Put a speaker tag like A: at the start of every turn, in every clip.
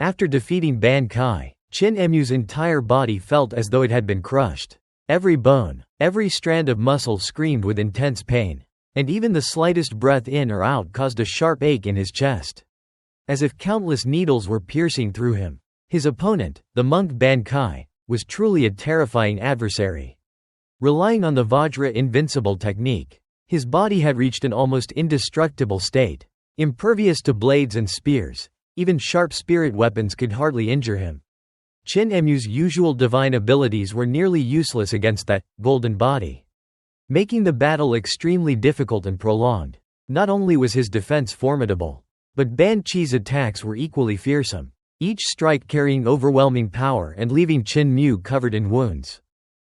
A: After defeating Ban Kai, Qin Emu's entire body felt as though it had been crushed. Every bone, every strand of muscle screamed with intense pain, and even the slightest breath in or out caused a sharp ache in his chest. As if countless needles were piercing through him. His opponent, the monk Ban Kai, was truly a terrifying adversary. Relying on the Vajra invincible technique, his body had reached an almost indestructible state. Impervious to blades and spears, even sharp spirit weapons could hardly injure him. Qin Emu's usual divine abilities were nearly useless against that golden body, making the battle extremely difficult and prolonged. Not only was his defense formidable, but Ban Qi's attacks were equally fearsome, each strike carrying overwhelming power and leaving Qin Mu covered in wounds,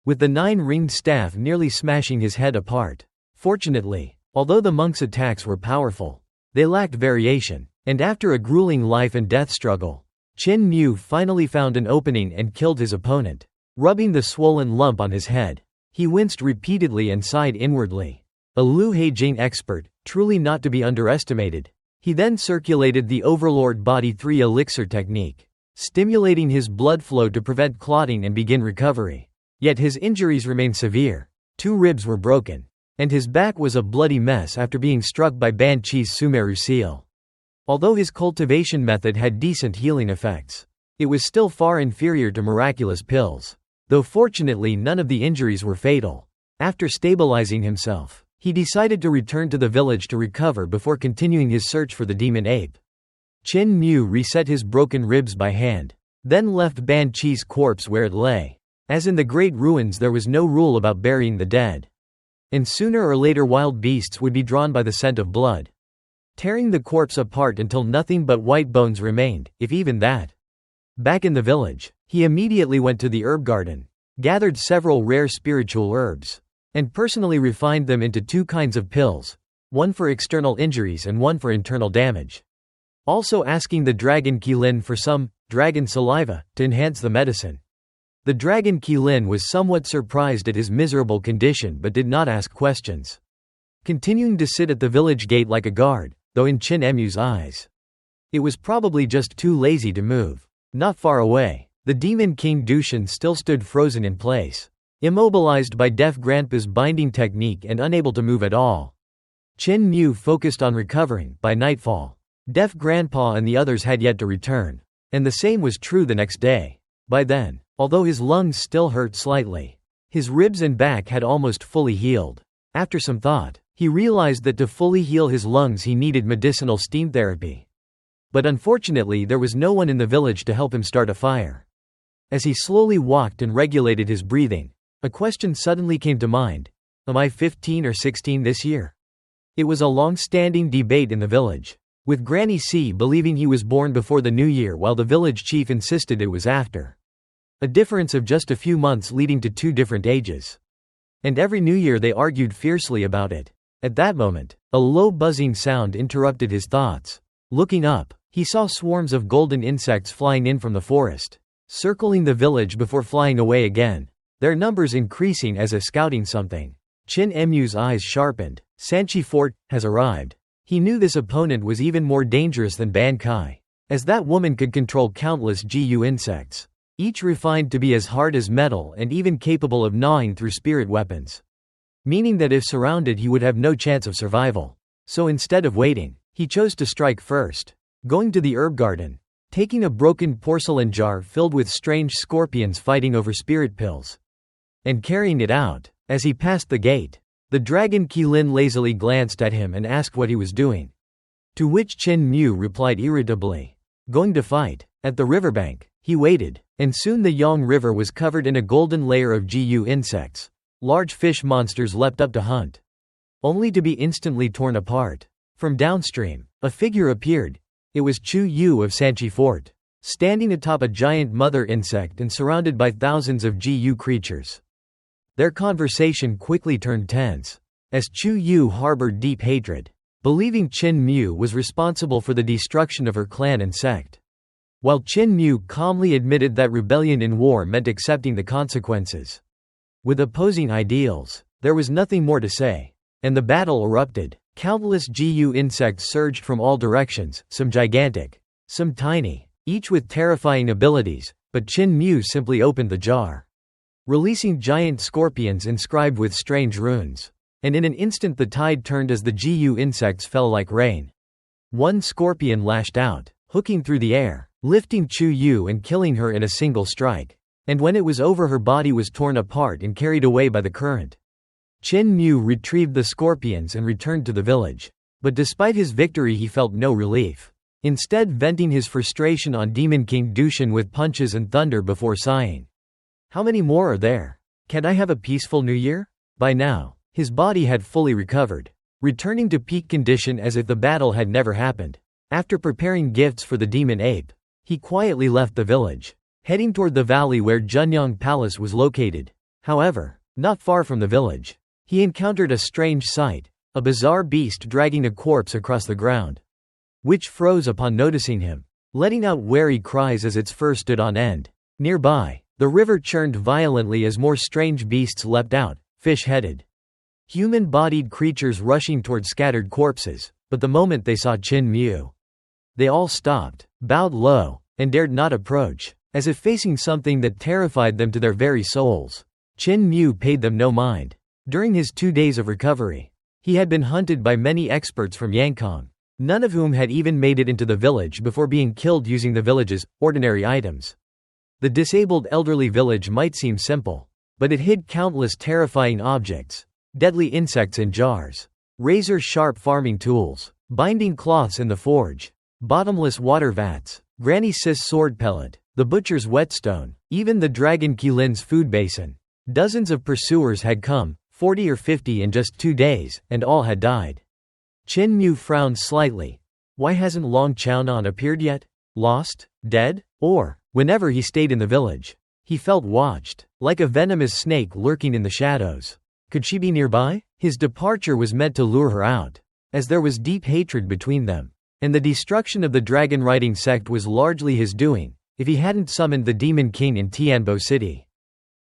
A: with the 9-ringed staff nearly smashing his head apart. Fortunately, although the monk's attacks were powerful, they lacked variation, and after a grueling life and death struggle, Qin Mu finally found an opening and killed his opponent. Rubbing the swollen lump on his head, he winced repeatedly and sighed inwardly. A Lu Heijing expert, truly not to be underestimated. He then circulated the Overlord Body 3 elixir technique, stimulating his blood flow to prevent clotting and begin recovery. Yet his injuries remained severe. 2 ribs were broken, and his back was a bloody mess after being struck by Ban Qi's Sumeru seal. Although his cultivation method had decent healing effects, it was still far inferior to miraculous pills, though fortunately none of the injuries were fatal. After stabilizing himself, he decided to return to the village to recover before continuing his search for the demon ape. Qin Mu reset his broken ribs by hand, then left Ban Qi's corpse where it lay. As in the great ruins, there was no rule about burying the dead, and sooner or later wild beasts would be drawn by the scent of blood, tearing the corpse apart until nothing but white bones remained, if even that. Back in the village, he immediately went to the herb garden, gathered several rare spiritual herbs, and personally refined them into 2 kinds of pills, one for external injuries and one for internal damage. Also asking the dragon Qilin for some dragon saliva to enhance the medicine. The dragon Qilin was somewhat surprised at his miserable condition but did not ask questions, continuing to sit at the village gate like a guard, though in Qin Emu's eyes, it was probably just too lazy to move. Not far away, the demon king Dushan still stood frozen in place, immobilized by Deaf Grandpa's binding technique and unable to move at all. Qin Mu focused on recovering. By nightfall, Deaf Grandpa and the others had yet to return, and the same was true the next day. By then, although his lungs still hurt slightly, his ribs and back had almost fully healed. After some thought, he realized that to fully heal his lungs he needed medicinal steam therapy. But unfortunately there was no one in the village to help him start a fire. As he slowly walked and regulated his breathing, a question suddenly came to mind. Am I 15 or 16 this year? It was a long-standing debate in the village, with Granny C believing he was born before the new year while the village chief insisted it was after. A difference of just a few months leading to 2 different ages. And every new year they argued fiercely about it. At that moment, a low buzzing sound interrupted his thoughts. Looking up, he saw swarms of golden insects flying in from the forest, circling the village before flying away again, their numbers increasing as if scouting something. Qin Emu's eyes sharpened. Sanchi Fort has arrived. He knew this opponent was even more dangerous than Ban Kai, as that woman could control countless GU insects, each refined to be as hard as metal and even capable of gnawing through spirit weapons, meaning that if surrounded he would have no chance of survival. So instead of waiting, he chose to strike first. Going to the herb garden, taking a broken porcelain jar filled with strange scorpions fighting over spirit pills, and carrying it out. As he passed the gate, the dragon Qilin lazily glanced at him and asked what he was doing. To which Qin Mu replied irritably, "Going to fight." At the riverbank, he waited, and soon the Yang River was covered in a golden layer of GU insects. Large fish monsters leapt up to hunt, only to be instantly torn apart. From downstream, a figure appeared. It was Chu Yu of Sanchi Fort, standing atop a giant mother insect and surrounded by thousands of GU creatures. Their conversation quickly turned tense, as Chu Yu harbored deep hatred, believing Qin Mu was responsible for the destruction of her clan and sect, while Qin Mu calmly admitted that rebellion in war meant accepting the consequences. With opposing ideals, there was nothing more to say, and the battle erupted. Countless GU insects surged from all directions, some gigantic, some tiny, each with terrifying abilities, but Qin Mu simply opened the jar, releasing giant scorpions inscribed with strange runes. And in an instant the tide turned as the Gu insects fell like rain. One scorpion lashed out, hooking through the air, lifting Chu Yu and killing her in a single strike. And when it was over, her body was torn apart and carried away by the current. Qin Mu retrieved the scorpions and returned to the village. But despite his victory he felt no relief, instead venting his frustration on Demon King Dushan with punches and thunder before sighing. How many more are there? Can't I have a peaceful new year? By now, his body had fully recovered, returning to peak condition as if the battle had never happened. After preparing gifts for the demon ape, he quietly left the village, heading toward the valley where Junyang Palace was located. However, not far from the village, he encountered a strange sight, a bizarre beast dragging a corpse across the ground, which froze upon noticing him, letting out wary cries as its fur stood on end. Nearby, the river churned violently as more strange beasts leapt out, fish-headed, human-bodied creatures rushing toward scattered corpses. But the moment they saw Qin Mu, they all stopped, bowed low, and dared not approach, as if facing something that terrified them to their very souls. Qin Mu paid them no mind. During his 2 days of recovery, he had been hunted by many experts from Yangkong, none of whom had even made it into the village before being killed using the village's ordinary items. The disabled elderly village might seem simple, but it hid countless terrifying objects: deadly insects in jars, razor-sharp farming tools, binding cloths in the forge, bottomless water vats, Granny Sis sword pellet, the butcher's whetstone, even the dragon Qilin's food basin. Dozens of pursuers had come, 40 or 50 in just 2 days, and all had died. Qin Mu frowned slightly. Why hasn't Long Chaonan appeared yet? Lost? Dead? Or, whenever he stayed in the village, he felt watched, like a venomous snake lurking in the shadows. Could she be nearby? His departure was meant to lure her out, as there was deep hatred between them, and the destruction of the dragon-riding sect was largely his doing. If he hadn't summoned the Demon King in Tianbo City,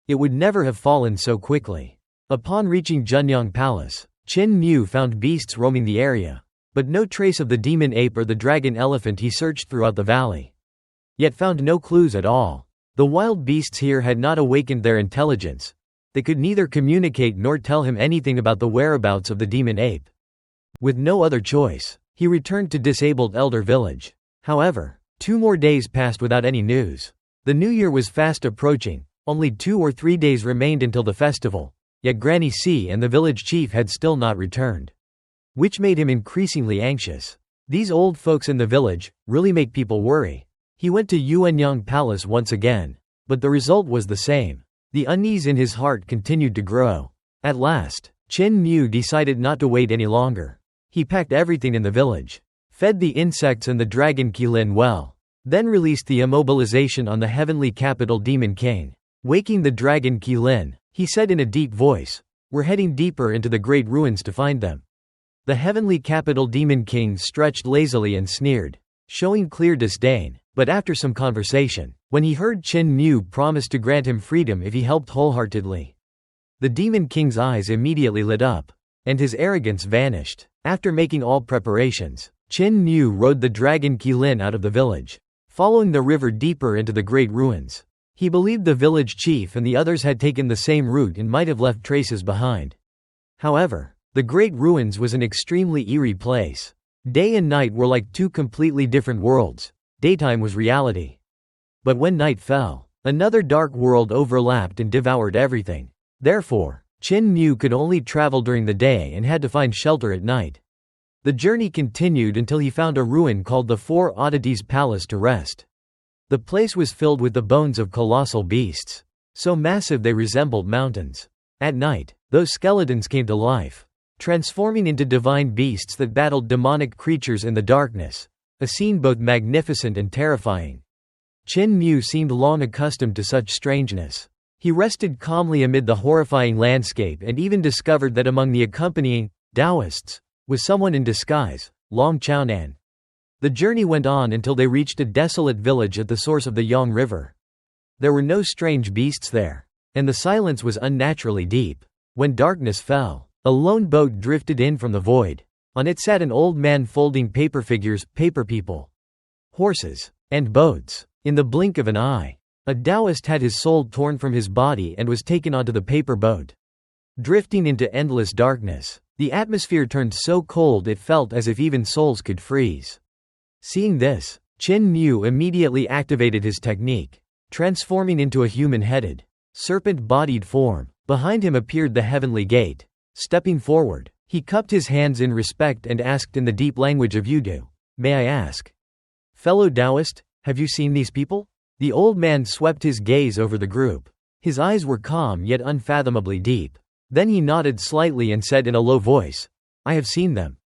A: it would never have fallen so quickly. Upon reaching Junyang Palace, Qin Mu found beasts roaming the area, but no trace of the demon ape or the dragon elephant. He searched throughout the valley, yet found no clues at all. The wild beasts here had not awakened their intelligence. They could neither communicate nor tell him anything about the whereabouts of the demon ape. With no other choice, he returned to disabled Elder Village. However, 2 more days passed without any news. The new year was fast approaching, only 2 or 3 days remained until the festival, yet Granny C and the village chief had still not returned, which made him increasingly anxious. These old folks in the village really make people worry. He went to Yuanyang Palace once again, but the result was the same. The unease in his heart continued to grow. At last, Qin Mu decided not to wait any longer. He packed everything in the village, fed the insects and the dragon Qilin well, then released the immobilization on the heavenly capital Demon King. Waking the dragon Qilin, he said in a deep voice, "We're heading deeper into the great ruins to find them." The heavenly capital Demon King stretched lazily and sneered, showing clear disdain. But after some conversation, when he heard Qin Mu promise to grant him freedom if he helped wholeheartedly, the Demon King's eyes immediately lit up, and his arrogance vanished. After making all preparations, Qin Mu rode the dragon Qilin out of the village, following the river deeper into the great ruins. He believed the village chief and the others had taken the same route and might have left traces behind. However, the great ruins was an extremely eerie place. Day and night were like 2 completely different worlds. Daytime was reality, but when night fell, another dark world overlapped and devoured everything. Therefore, Qin Mu could only travel during the day and had to find shelter at night. The journey continued until he found a ruin called the 4 Oddities Palace to rest. The place was filled with the bones of colossal beasts, so massive they resembled mountains. At night, those skeletons came to life, transforming into divine beasts that battled demonic creatures in the darkness, a scene both magnificent and terrifying. Qin Mu seemed long accustomed to such strangeness. He rested calmly amid the horrifying landscape and even discovered that among the accompanying Taoists was someone in disguise, Long Chaonan. The journey went on until they reached a desolate village at the source of the Yang River. There were no strange beasts there, and the silence was unnaturally deep. When darkness fell, a lone boat drifted in from the void. On it sat an old man folding paper figures, paper people, horses, and boats. In the blink of an eye, a Taoist had his soul torn from his body and was taken onto the paper boat. Drifting into endless darkness, the atmosphere turned so cold it felt as if even souls could freeze. Seeing this, Qin Mu immediately activated his technique, transforming into a human-headed, serpent-bodied form. Behind him appeared the heavenly gate. Stepping forward, he cupped his hands in respect and asked in the deep language of Yudu, "May I ask? Fellow Taoist, have you seen these people?" The old man swept his gaze over the group. His eyes were calm yet unfathomably deep. Then he nodded slightly and said in a low voice, "I have seen them.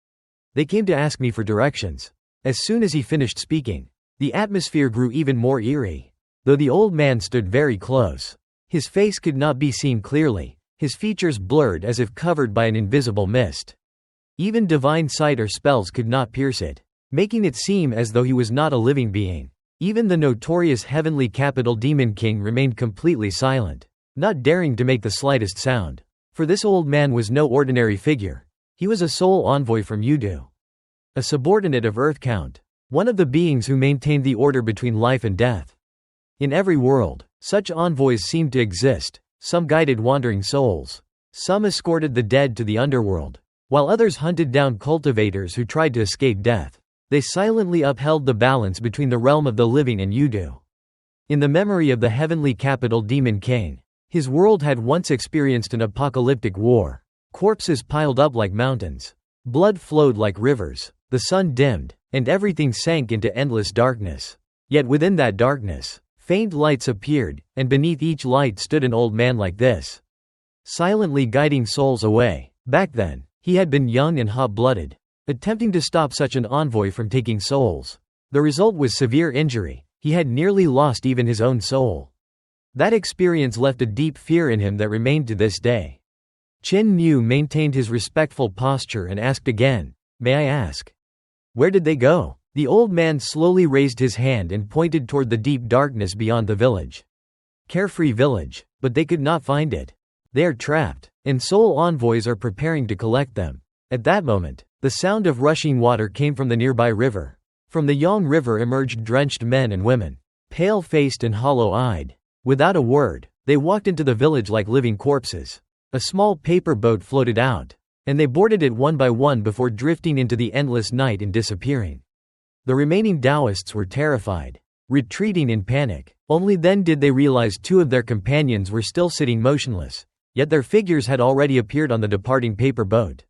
A: They came to ask me for directions." As soon as he finished speaking, the atmosphere grew even more eerie. Though the old man stood very close, his face could not be seen clearly, his features blurred as if covered by an invisible mist. Even divine sight or spells could not pierce it, making it seem as though he was not a living being. Even the notorious heavenly capital demon king remained completely silent, not daring to make the slightest sound. For this old man was no ordinary figure. He was a sole envoy from Yudu, a subordinate of Earth Count, one of the beings who maintained the order between life and death. In every world, such envoys seemed to exist. Some guided wandering souls. Some escorted the dead to the underworld, while others hunted down cultivators who tried to escape death. They silently upheld the balance between the realm of the living and Yudu. In the memory of the heavenly capital demon king, his world had once experienced an apocalyptic war. Corpses piled up like mountains. Blood flowed like rivers. The sun dimmed, and everything sank into endless darkness. Yet within that darkness, faint lights appeared, and beneath each light stood an old man like this, silently guiding souls away. Back then, he had been young and hot-blooded, attempting to stop such an envoy from taking souls. The result was severe injury. He had nearly lost even his own soul. That experience left a deep fear in him that remained to this day. Qin Mu maintained his respectful posture and asked again, "May I ask? Where did they go?" The old man slowly raised his hand and pointed toward the deep darkness beyond the village. Carefree village, but they could not find it. They are trapped, and soul envoys are preparing to collect them. At that moment, the sound of rushing water came from the nearby river. From the Yang River emerged drenched men and women, pale-faced and hollow-eyed. Without a word, they walked into the village like living corpses. A small paper boat floated out, and they boarded it one by one before drifting into the endless night and disappearing. The remaining Taoists were terrified, retreating in panic. Only then did they realize two of their companions were still sitting motionless, yet their figures had already appeared on the departing paper boat.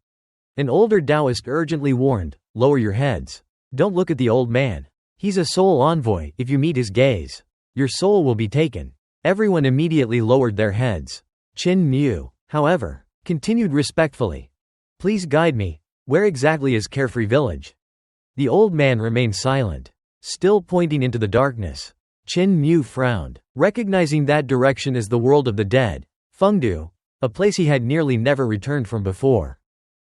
A: An older Taoist urgently warned, "Lower your heads. Don't look at the old man. He's a soul envoy. If you meet his gaze, your soul will be taken." Everyone immediately lowered their heads. Qin Mu, however, continued respectfully, "Please guide me. Where exactly is Carefree village?" The old man remained silent, still pointing into the darkness. Qin Mu frowned, recognizing that direction as the world of the dead, Fengdu, a place he had nearly never returned from before.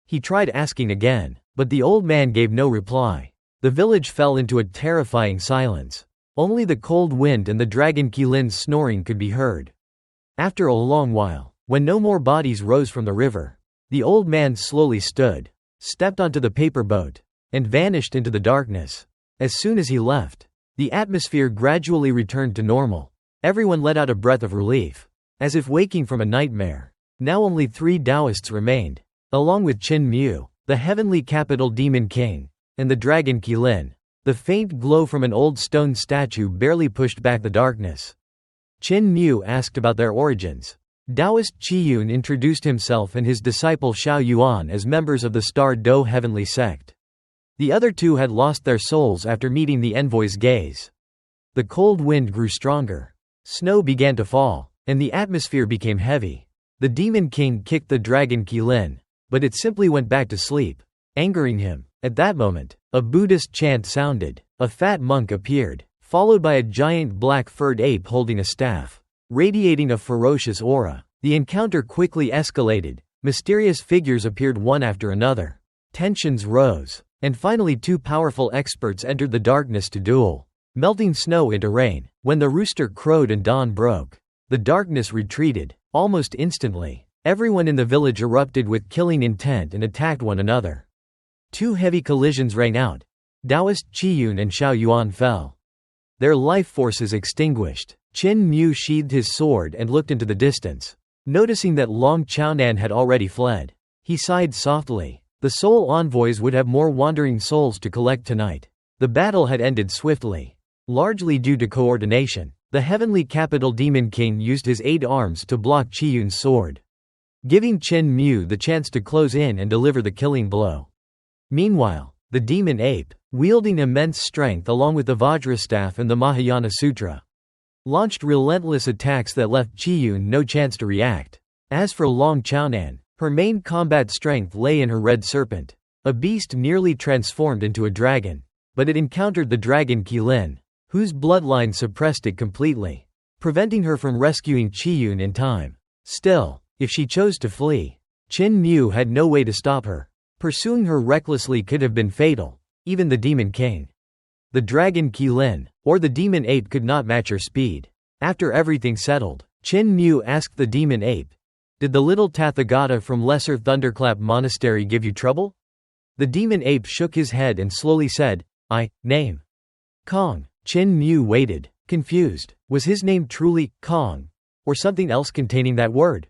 A: He tried asking again, but the old man gave no reply. The village fell into a terrifying silence. Only the cold wind and the dragon Qilin's snoring could be heard. After a long while, when no more bodies rose from the river, the old man slowly stood, stepped onto the paper boat, and vanished into the darkness. As soon as he left, the atmosphere gradually returned to normal. Everyone let out a breath of relief, as if waking from a nightmare. Now only 3 Taoists remained, along with Qin Mu, the heavenly capital demon king, and the dragon Qilin. The faint glow from an old stone statue barely pushed back the darkness. Qin Mu asked about their origins. Taoist Qiyun introduced himself and his disciple Xiao Yuan as members of the Star Do heavenly sect. The other 2 had lost their souls after meeting the envoy's gaze. The cold wind grew stronger. Snow began to fall, and the atmosphere became heavy. The demon king kicked the dragon Qilin, but it simply went back to sleep, angering him. At that moment, a Buddhist chant sounded. A fat monk appeared, followed by a giant black-furred ape holding a staff, radiating a ferocious aura. The encounter quickly escalated. Mysterious figures appeared one after another. Tensions rose, and finally 2 powerful experts entered the darkness to duel, melting snow into rain. When the rooster crowed and dawn broke, the darkness retreated. Almost instantly, everyone in the village erupted with killing intent and attacked one another. 2 heavy collisions rang out. Taoist Qiyun and Xiao Yuan fell. their life forces extinguished. Qin Mu sheathed his sword and looked into the distance. Noticing that Long Chaonan had already fled, he sighed softly. The soul envoys would have more wandering souls to collect tonight. The battle had ended swiftly. Largely due to coordination, the heavenly capital Demon King used his 8 arms to block Qiyun's sword, giving Qin Mu the chance to close in and deliver the killing blow. Meanwhile, the demon ape, wielding immense strength along with the Vajrastaff and the Mahayana Sutra, launched relentless attacks that left Qiyun no chance to react. As for Long Chaonan, her main combat strength lay in her red serpent, a beast nearly transformed into a dragon, but it encountered the dragon Qilin, whose bloodline suppressed it completely, preventing her from rescuing Qiyun in time. Still, if she chose to flee, Qin Mu had no way to stop her. Pursuing her recklessly could have been fatal. Even the Demon King, the dragon Qilin, or the demon ape could not match her speed. After everything settled, Qin Mu asked the demon ape, "Did the little Tathagata from Lesser Thunderclap Monastery give you trouble?" The demon ape shook his head and slowly said, Name Kong. Qin Mu waited, confused. Was his name truly Kong, or something else containing that word?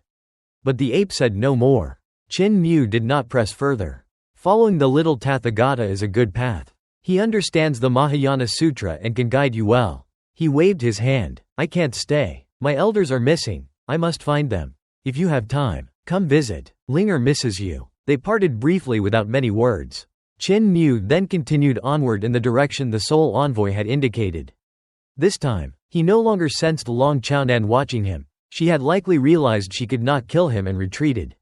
A: But the ape said no more. Qin Mu did not press further. Following the little Tathagata is a good path. He understands the Mahayana Sutra and can guide you well. He waved his hand. I can't stay. My elders are missing. I must find them. If you have time, come visit. Linger misses you. They parted briefly without many words. Qin Mu then continued onward in the direction the soul envoy had indicated. This time, he no longer sensed Long Chaonan watching him. She had likely realized she could not kill him and retreated.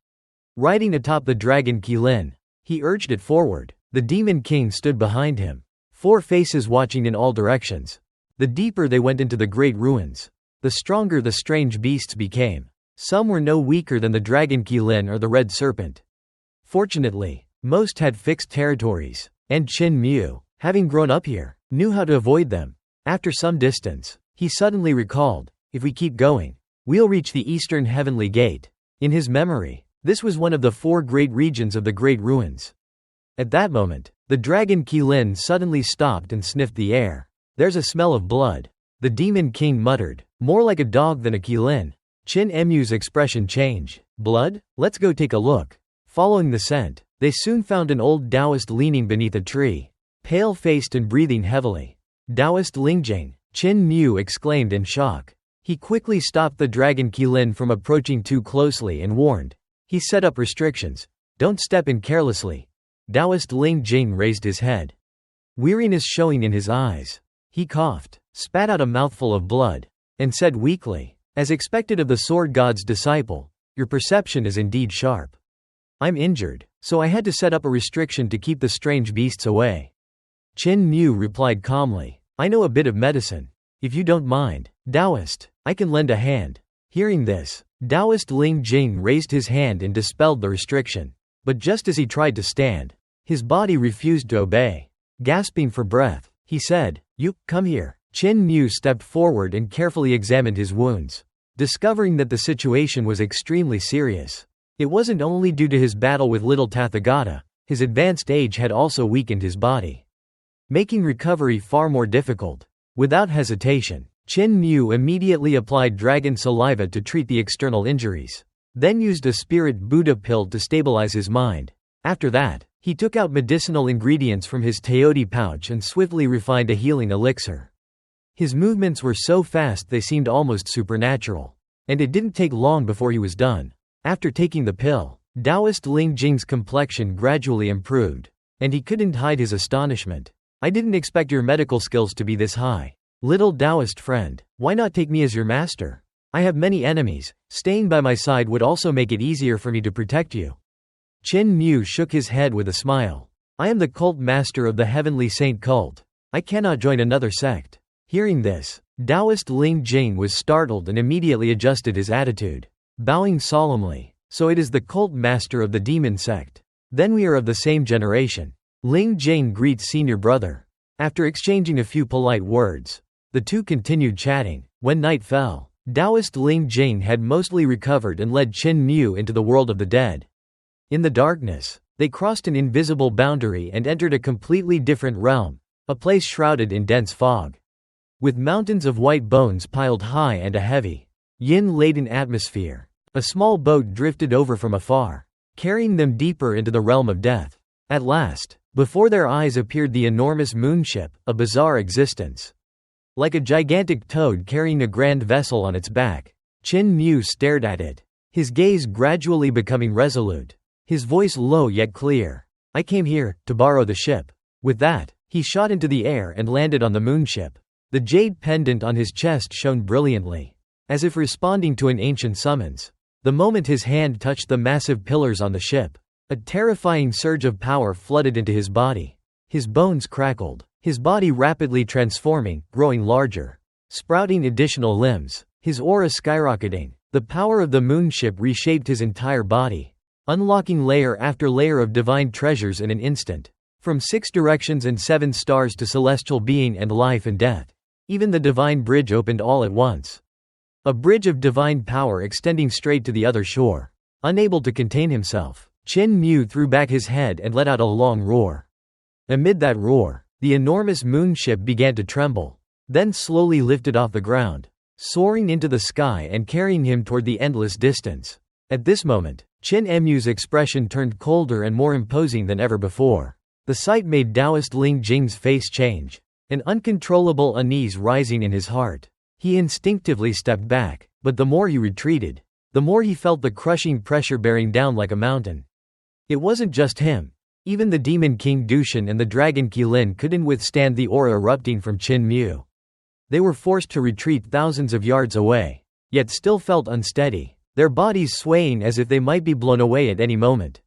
A: Riding atop the dragon Qilin, he urged it forward. The Demon King stood behind him, 4 faces watching in all directions. The deeper they went into the great ruins, the stronger the strange beasts became. Some were no weaker than the dragon Qilin or the red serpent. Fortunately, most had fixed territories, and Qin Mu, having grown up here, knew how to avoid them. After some distance, he suddenly recalled, if we keep going, we'll reach the eastern heavenly gate. In his memory, this was one of the 4 great regions of the great ruins. At that moment, the dragon Qilin suddenly stopped and sniffed the air. There's a smell of blood. The Demon King muttered, more like a dog than a Qilin. Qin Mu's expression changed. Blood? Let's go take a look. Following the scent, they soon found an old Taoist leaning beneath a tree, pale-faced and breathing heavily. Taoist Lingjing, Qin Mu exclaimed in shock. He quickly stopped the dragon Qilin from approaching too closely and warned. He set up restrictions. Don't step in carelessly. Taoist Lingjing raised his head, weariness showing in his eyes. He coughed, spat out a mouthful of blood, and said weakly, as expected of the sword god's disciple, your perception is indeed sharp. I'm injured, so I had to set up a restriction to keep the strange beasts away. Qin Mu replied calmly, I know a bit of medicine. If you don't mind, Taoist, I can lend a hand. Hearing this, Taoist Lingjing raised his hand and dispelled the restriction. But just as he tried to stand, his body refused to obey. Gasping for breath, he said, You, come here. Qin Mu stepped forward and carefully examined his wounds, discovering that the situation was extremely serious. It wasn't only due to his battle with little Tathagata, his advanced age had also weakened his body, making recovery far more difficult. Without hesitation, Qin Mu immediately applied dragon saliva to treat the external injuries, then used a spirit Buddha pill to stabilize his mind. After that, he took out medicinal ingredients from his peyote pouch and swiftly refined a healing elixir. His movements were so fast they seemed almost supernatural, and it didn't take long before he was done. After taking the pill, Taoist Lingjing's complexion gradually improved, and he couldn't hide his astonishment. I didn't expect your medical skills to be this high. Little Taoist friend, why not take me as your master? I have many enemies. Staying by my side would also make it easier for me to protect you. Qin Mu shook his head with a smile. I am the cult master of the Heavenly Saint cult. I cannot join another sect. Hearing this, Taoist Lingjing was startled and immediately adjusted his attitude, bowing solemnly. So it is the cult master of the demon sect. Then we are of the same generation. Lingjing greets senior brother. After exchanging a few polite words, the two continued chatting. When night fell, Taoist Lingjing had mostly recovered and led Qin Mu into the world of the dead. In the darkness, they crossed an invisible boundary and entered a completely different realm, a place shrouded in dense fog. with mountains of white bones piled high and a heavy, yin-laden atmosphere. A small boat drifted over from afar, carrying them deeper into the realm of death. At last, before their eyes appeared the enormous moonship, a bizarre existence. Like a gigantic toad carrying a grand vessel on its back, Qin Mu stared at it, his gaze gradually becoming resolute, his voice low yet clear. "I came here to borrow the ship." With that, he shot into the air and landed on the moonship. The jade pendant on his chest shone brilliantly, as if responding to an ancient summons. The moment his hand touched the massive pillars on the ship, a terrifying surge of power flooded into his body. His bones crackled, his body rapidly transforming, growing larger, sprouting additional limbs, his aura skyrocketing. The power of the moonship reshaped his entire body, unlocking layer after layer of divine treasures in an instant. From 6 directions and 7 stars to celestial being and life and death, even the divine bridge opened all at once. A bridge of divine power extending straight to the other shore. Unable to contain himself, Qin Mu threw back his head and let out a long roar. Amid that roar, the enormous moonship began to tremble, then slowly lifted off the ground, soaring into the sky and carrying him toward the endless distance. At this moment, Qin Mu's expression turned colder and more imposing than ever before. The sight made Taoist Ling Jing's face change, an uncontrollable unease rising in his heart. He instinctively stepped back, but the more he retreated, the more he felt the crushing pressure bearing down like a mountain. It wasn't just him. Even the Demon King Dushan and the Dragon Qilin couldn't withstand the aura erupting from Qin Mu. They were forced to retreat thousands of yards away, yet still felt unsteady, their bodies swaying as if they might be blown away at any moment.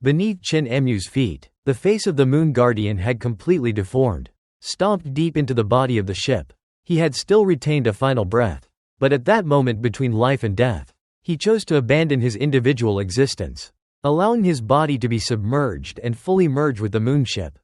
A: Beneath Qin Mu's feet, the face of the Moon Guardian had completely deformed, stomped deep into the body of the ship. He had still retained a final breath, but at that moment between life and death, he chose to abandon his individual existence, allowing his body to be submerged and fully merge with the moonship.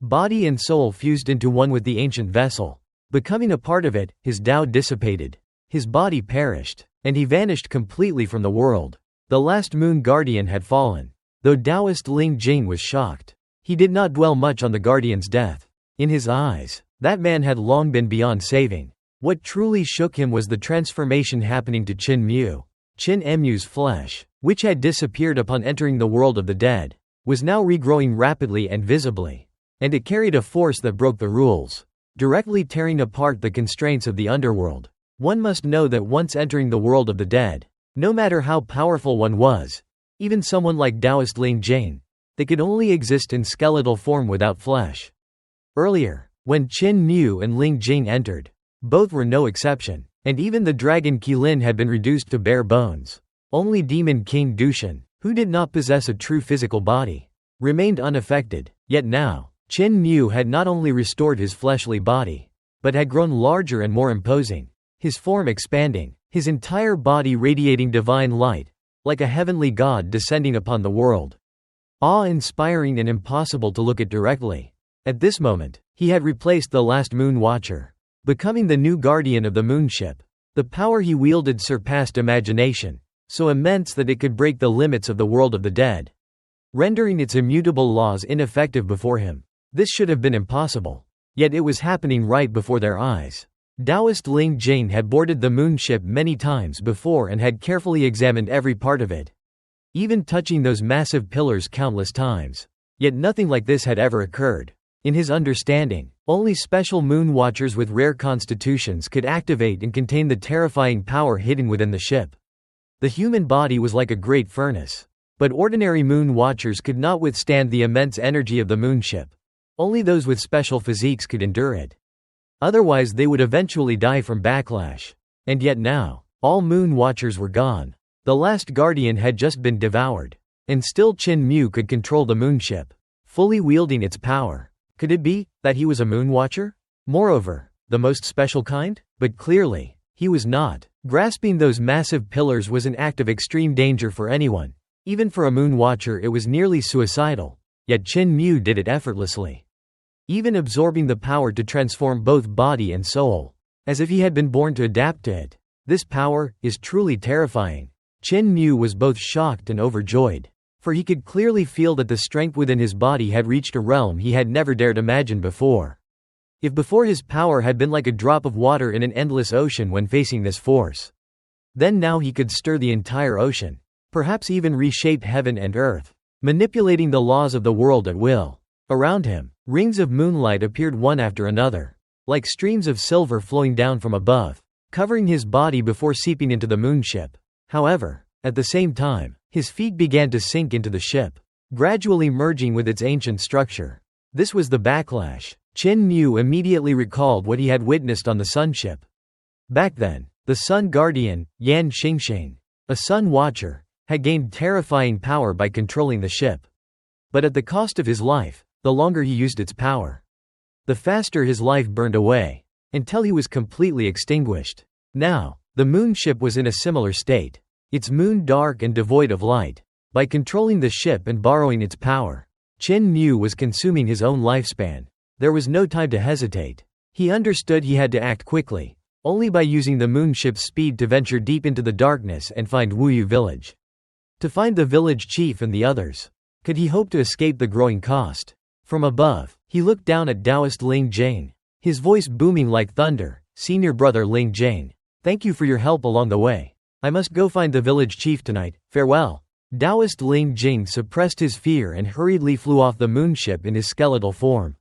A: Body and soul fused into one with the ancient vessel. Becoming a part of it, his Tao dissipated, his body perished, and he vanished completely from the world. The last Moon Guardian had fallen. Though Taoist Ling Jing was shocked, he did not dwell much on the Guardian's death. In his eyes, that man had long been beyond saving. What truly shook him was the transformation happening to Qin Mu. Qin Mu's flesh, which had disappeared upon entering the world of the dead, was now regrowing rapidly and visibly. And it carried a force that broke the rules, directly tearing apart the constraints of the underworld. One must know that once entering the world of the dead, no matter how powerful one was, even someone like Taoist Ling Jing, they could only exist in skeletal form without flesh. Earlier, when Qin Mu and Ling Jing entered, both were no exception, and even the Dragon Qilin had been reduced to bare bones. Only Demon King Dushan, who did not possess a true physical body, remained unaffected. Yet now, Qin Mu had not only restored his fleshly body, but had grown larger and more imposing, his form expanding, his entire body radiating divine light, like a heavenly god descending upon the world. Awe-inspiring and impossible to look at directly. At this moment, he had replaced the last Moon Watcher, becoming the new guardian of the moonship. The power he wielded surpassed imagination, so immense that it could break the limits of the world of the dead, rendering its immutable laws ineffective before him. This should have been impossible. Yet it was happening right before their eyes. Taoist Ling Jing had boarded the moonship many times before and had carefully examined every part of it, even touching those massive pillars countless times. Yet nothing like this had ever occurred. In his understanding, only special moon watchers with rare constitutions could activate and contain the terrifying power hidden within the ship. The human body was like a great furnace, but ordinary moon watchers could not withstand the immense energy of the moonship. Only those with special physiques could endure it. Otherwise they would eventually die from backlash. And yet now, all moon watchers were gone. The last guardian had just been devoured. And still Qin Mu could control the moonship, fully wielding its power. Could it be that he was a moon watcher? Moreover, the most special kind? But clearly, he was not. Grasping those massive pillars was an act of extreme danger for anyone. Even for a moon watcher it was nearly suicidal. Yet Qin Mu did it effortlessly, even absorbing the power to transform both body and soul, as if he had been born to adapt to it. This power is truly terrifying. Qin Mu was both shocked and overjoyed, for he could clearly feel that the strength within his body had reached a realm he had never dared imagine before. If before his power had been like a drop of water in an endless ocean when facing this force, then now he could stir the entire ocean, perhaps even reshape heaven and earth, manipulating the laws of the world at will. Around him, rings of moonlight appeared one after another, like streams of silver flowing down from above, covering his body before seeping into the moonship. However, at the same time, his feet began to sink into the ship, gradually merging with its ancient structure. This was the backlash. Qin Mu immediately recalled what he had witnessed on the sunship. Back then, the Sun Guardian, Yan Xingxing, a Sun Watcher, had gained terrifying power by controlling the ship. But at the cost of his life, the longer he used its power, the faster his life burned away, until he was completely extinguished. Now, the moonship was in a similar state, its moon dark and devoid of light. By controlling the ship and borrowing its power, Qin Mu was consuming his own lifespan. There was no time to hesitate. He understood he had to act quickly, only by using the moonship's speed to venture deep into the darkness and find Wuyu village. To find the village chief and the others, could he hope to escape the growing cost? From above, he looked down at Taoist Ling Jane, his voice booming like thunder. Senior brother Ling Jane, thank you for your help along the way. I must go find the village chief tonight. Farewell. Taoist Ling Jing suppressed his fear and hurriedly flew off the moonship in his skeletal form.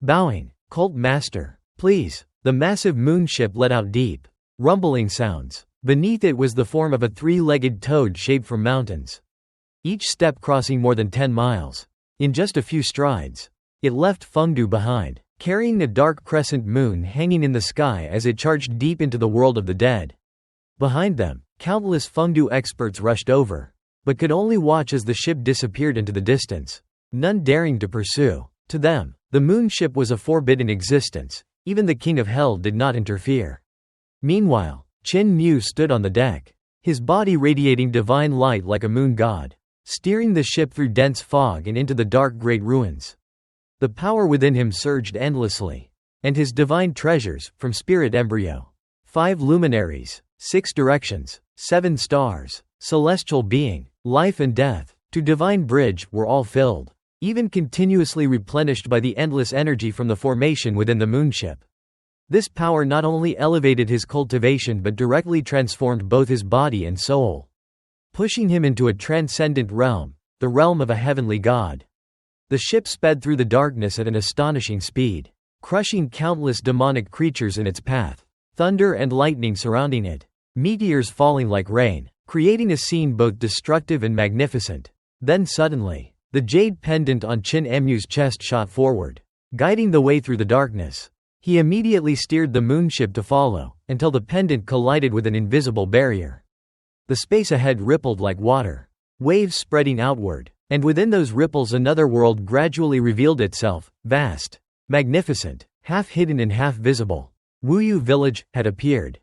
A: Bowing, cult master, please. The massive moonship let out deep, rumbling sounds. Beneath it was the form of a three-legged toad shaped from mountains, each step crossing more than 10 miles. In just a few strides, it left Fengdu behind, carrying a dark crescent moon hanging in the sky as it charged deep into the world of the dead. Behind them, countless Fengdu experts rushed over, but could only watch as the ship disappeared into the distance, none daring to pursue. To them, the moonship was a forbidden existence. Even the king of hell did not interfere. Meanwhile, Qin Mu stood on the deck, his body radiating divine light like a moon god, steering the ship through dense fog and into the dark great ruins. The power within him surged endlessly, and his divine treasures, from spirit embryo, 5 luminaries, 6 directions, 7 stars, celestial being, life and death, to divine bridge, were all filled, even continuously replenished by the endless energy from the formation within the moonship. This power not only elevated his cultivation but directly transformed both his body and soul, pushing him into a transcendent realm, the realm of a heavenly god. The ship sped through the darkness at an astonishing speed, crushing countless demonic creatures in its path, thunder and lightning surrounding it, meteors falling like rain, creating a scene both destructive and magnificent. Then suddenly, the jade pendant on Qin Mu's chest shot forward, guiding the way through the darkness. He immediately steered the moonship to follow, until the pendant collided with an invisible barrier. The space ahead rippled like water, waves spreading outward, and within those ripples another world gradually revealed itself, vast, magnificent, half hidden and half visible. Wuyu village had appeared.